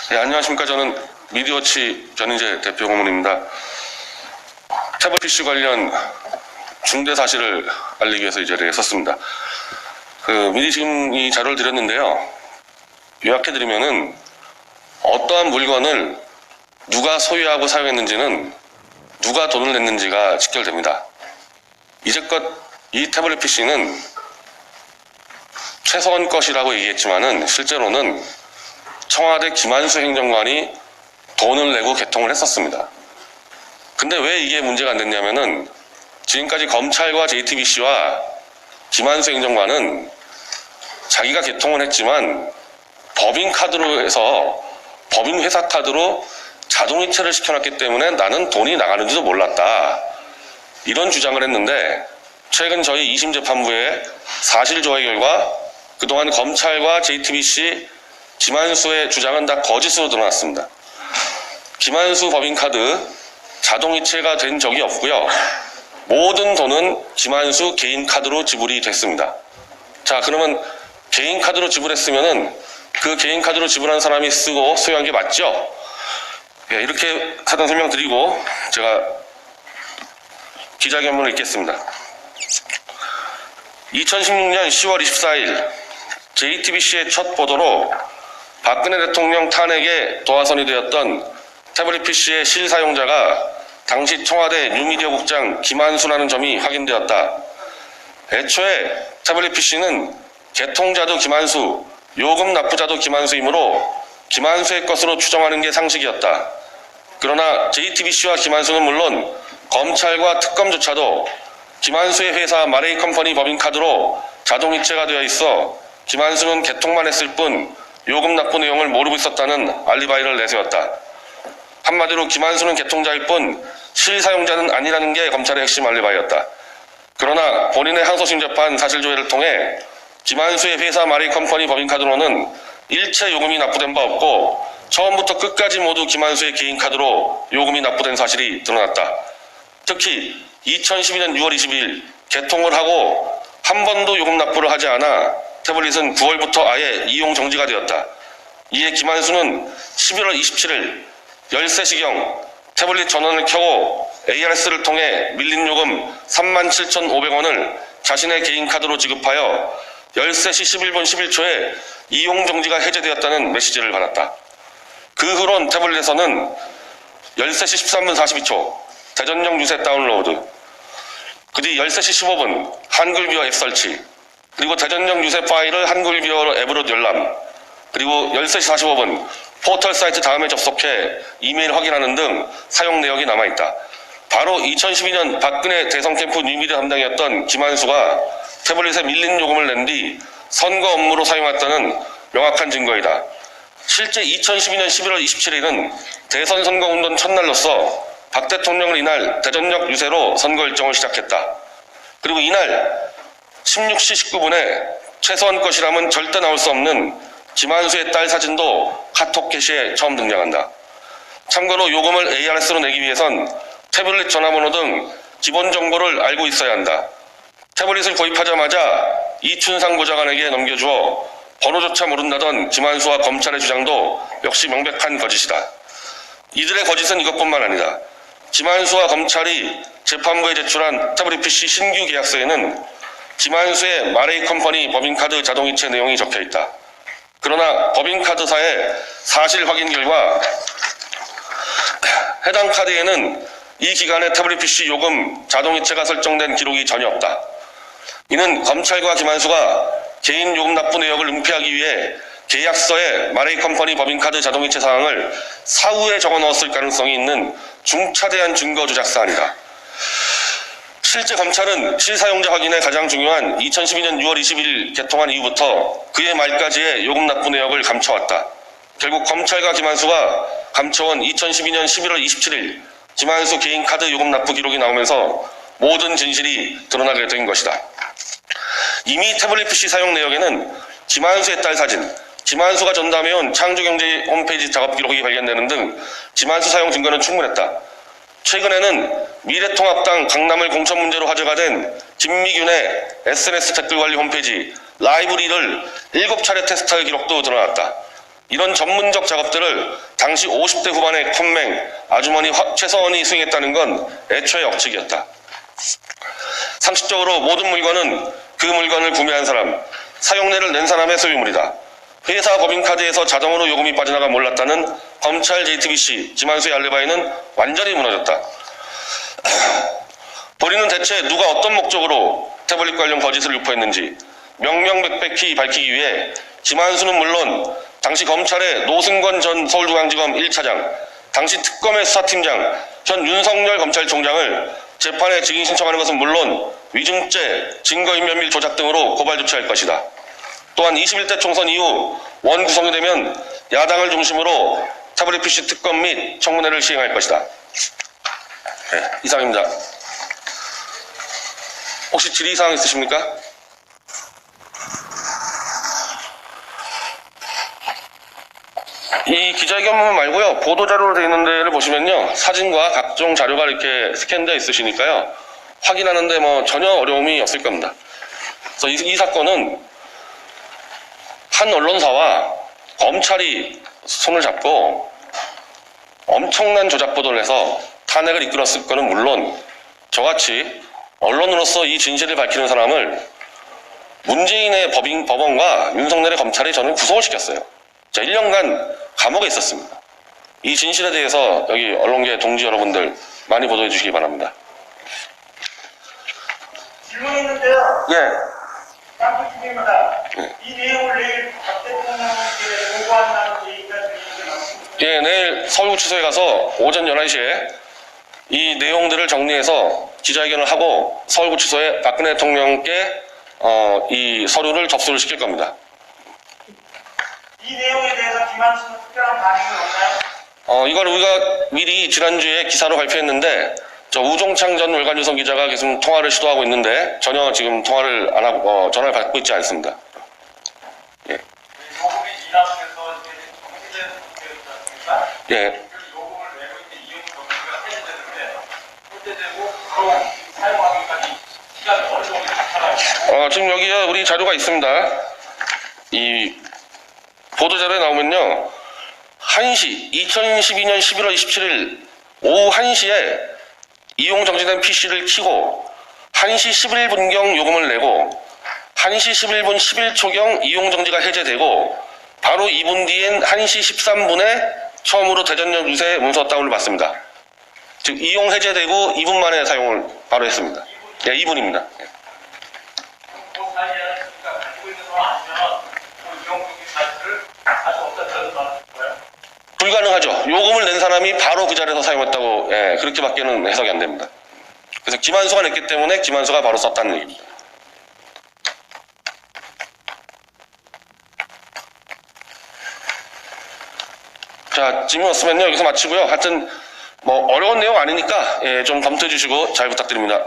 네, 안녕하십니까. 저는 미디어워치 전인재 대표 고문입니다. 태블릿 PC 관련 중대 사실을 알리기 위해서 이 자리에 섰습니다. 미리 지금 이 자료를 드렸는데요. 요약해드리면은 어떠한 물건을 누가 소유하고 사용했는지는 누가 돈을 냈는지가 직결됩니다. 이제껏 이 태블릿 PC는 최소한 것이라고 얘기했지만은 실제로는 청와대 김한수 행정관이 돈을 내고 개통을 했었습니다. 근데 왜 이게 문제가 안 됐냐면은 지금까지 검찰과 JTBC와 김한수 행정관은 자기가 개통을 했지만 법인카드로 해서 법인회사 카드로 자동이체를 시켜놨기 때문에 나는 돈이 나가는지도 몰랐다. 이런 주장을 했는데 최근 저희 2심 재판부의 사실 조회 결과 그동안 검찰과 JTBC, 김한수의 주장은 다 거짓으로 드러났습니다. 김한수 법인카드 자동이체가 된 적이 없고요. 모든 돈은 김한수 개인 카드로 지불이 됐습니다. 자, 그러면 개인 카드로 지불했으면은 그 개인 카드로 지불한 사람이 쓰고 소유한 게 맞죠? 예, 이렇게 사전 설명드리고 제가 기자회견문을 읽겠습니다. 2016년 10월 24일 JTBC의 첫 보도로 박근혜 대통령 탄핵에 도화선이 되었던 태블릿 PC의 실사용자가 당시 청와대 뉴미디어 국장 김한수라는 점이 확인되었다. 애초에 태블릿 PC는 개통자도 김한수, 요금 납부자도 김한수이므로 김한수의 것으로 추정하는 게 상식이었다. 그러나 JTBC와 김한수는 물론 검찰과 특검조차도 김한수의 회사 마레이컴퍼니 법인카드로 자동이체가 되어 있어 김한수는 개통만 했을 뿐 요금 납부 내용을 모르고 있었다는 알리바이를 내세웠다. 한마디로 김한수는 개통자일 뿐 실사용자는 아니라는 게 검찰의 핵심 알리바이였다. 그러나 본인의 항소심 재판 사실조회를 통해 김한수의 회사 마레이컴퍼니 법인카드로는 일체 요금이 납부된 바 없고 처음부터 끝까지 모두 김한수의 개인카드로 요금이 납부된 사실이 드러났다. 특히 2012년 6월 20일 개통을 하고 한 번도 요금 납부를 하지 않아 태블릿은 9월부터 아예 이용 정지가 되었다. 이에 김한수는 11월 27일 13시경 태블릿 전원을 켜고 ARS를 통해 밀린 요금 37,500원을 자신의 개인카드로 지급하여 13시 11분 11초에 이용 정지가 해제되었다는 메시지를 받았다. 그 후론 태블릿에서는 13시 13분 42초 대전역 유세 다운로드, 그 뒤 13시 15분 한글비어 앱 설치, 그리고 대전역 유세 파일을 한글비어 앱으로 열람, 그리고 13시 45분 포털 사이트 다음에 접속해 이메일 확인하는 등 사용 내역이 남아있다. 바로 2012년 박근혜 대선 캠프 뉴미디어 담당이었던 김한수가 태블릿에 밀린 요금을 낸 뒤 선거 업무로 사용했다는 명확한 증거이다. 실제 2012년 11월 27일은 대선 선거운동 첫날로서 박 대통령은 이날 대전역 유세로 선거 일정을 시작했다. 그리고 이날 16시 19분에 최소한 것이라면 절대 나올 수 없는 김한수의 딸 사진도 카톡 게시에 처음 등장한다. 참고로 요금을 ARS로 내기 위해선 태블릿 전화번호 등 기본 정보를 알고 있어야 한다. 태블릿을 구입하자마자 이춘상 보좌관에게 넘겨주어 번호조차 모른다던 김한수와 검찰의 주장도 역시 명백한 거짓이다. 이들의 거짓은 이것뿐만 아니다. 김한수와 검찰이 재판부에 제출한 태블릿 PC 신규 계약서에는 김한수의 마레이컴퍼니 법인카드 자동이체 내용이 적혀있다. 그러나 법인카드사의 사실 확인 결과 해당 카드에는 이 기간에 태블릿 PC 요금 자동이체가 설정된 기록이 전혀 없다. 이는 검찰과 김한수가 개인 요금 납부 내역을 은폐하기 위해 계약서에 마레이컴퍼니 법인카드 자동이체 사항을 사후에 적어 넣었을 가능성이 있는 중차대한 증거 조작 사안이다. 실제 검찰은 실사용자 확인에 가장 중요한 2012년 6월 20일 개통한 이후부터 그해 말까지의 요금 납부 내역을 감춰왔다. 결국 검찰과 김한수가 감춰온 2012년 11월 27일 김한수 개인 카드 요금 납부 기록이 나오면서 모든 진실이 드러나게 된 것이다. 이미 태블릿 PC 사용 내역에는 김한수의 딸 사진, 김한수가 전담해온 창조경제 홈페이지 작업 기록이 발견되는 등 김한수 사용 증거는 충분했다. 최근에는 미래통합당 강남을 공천 문제로 화제가 된 김미균의 SNS 댓글 관리 홈페이지 라이브리를 7차례 테스트할 기록도 드러났다. 이런 전문적 작업들을 당시 50대 후반의 컴맹 아주머니 최서원이 수행했다는 건 애초에 억측이었다. 상식적으로 모든 물건은 그 물건을 구매한 사람, 사용료를 낸 사람의 소유물이다. 회사 법인카드에서 자동으로 요금이 빠져나가 몰랐다는 검찰 JTBC 김한수의 알리바이는 완전히 무너졌다. 본인은 대체 누가 어떤 목적으로 태블릿 관련 거짓을 유포했는지 명명백백히 밝히기 위해 김한수는 물론 당시 검찰의 노승권 전 서울중앙지검 1차장, 당시 특검의 수사팀장, 현 윤석열 검찰총장을 재판에 증인 신청하는 것은 물론 위증죄, 증거인멸 조작 등으로 고발 조치할 것이다. 또한 21대 총선 이후 원 구성이 되면 야당을 중심으로 태블릿 PC 특검 및 청문회를 시행할 것이다. 네, 이상입니다. 혹시 질의사항 있으십니까? 이 기자회견문 말고요, 보도자료로 되어 있는 데를 보시면요, 사진과 각종 자료가 이렇게 스캔되어 있으시니까요, 확인하는데 뭐 전혀 어려움이 없을 겁니다. 그래서 이 사건은 한 언론사와 검찰이 손을 잡고 엄청난 조작 보도를 해서 탄핵을 이끌었을 거는 물론 저같이 언론으로서 이 진실을 밝히는 사람을 문재인의 법원과 윤석열의 검찰이 저는 구속을 시켰어요. 자, 1년간 감옥에 있었습니다. 이 진실에 대해서 여기 언론계 동지 여러분들 많이 보도해 주시기 바랍니다. 질문이 있는데요. 예. 깜빡입니다. 이 내용을 내일 박 대통령께 보고한다는 얘기가 들리는데 맞습니까? 예, 내일 서울구치소에 가서 오전 11시에 이 내용들을 정리해서 기자회견을 하고 서울구치소에 박근혜 대통령께 이 서류를 접수를 시킬 겁니다. 이 내용에 대해서 김한수는 특별한 반응이 없나요? 이걸 우리가 미리 지난주에 기사로 발표했는데 우종창 전 월간조선 기자가 계속 통화를 시도하고 있는데 전혀 지금 통화를 안 하고 전화를 받고 있지 않습니다. 예. 요금이 이남에서 정지된 상태였습니까? 예. 요금을 내고 있는 이용 정지가 해제되는데 해제되고 바로 사용하기까지 시간이 어느 정도 필요할까요? 지금 여기에 우리 자료가 있습니다. 이 보도자료에 나오면요, 1시 2012년 11월 27일 오후 1시에 이용 정지된 PC를 켜고 1시 11분경 요금을 내고 1시 11분 11초경 이용 정지가 해제되고 바로 2분 뒤인 1시 13분에 처음으로 대전역 유세 문서 다운을 받습니다. 즉 이용 해제되고 2분 만에 사용을 바로 했습니다. 예, 2분입니다. 그 사이에 가지고 있는 거 아니면 그 이용 정지 사실을 다시 없다 저는 말하는 거예요? 불가능하죠. 요금을 낸 사람이 바로 그 자리에서 사용했다고, 예, 그렇게밖에는 해석이 안 됩니다. 그래서 김한수가 냈기 때문에 김한수가 바로 썼다는 얘기입니다. 자, 질문 없으면요, 여기서 마치고요. 하여튼 뭐 어려운 내용 아니니까 좀 검토해 주시고 잘 부탁드립니다.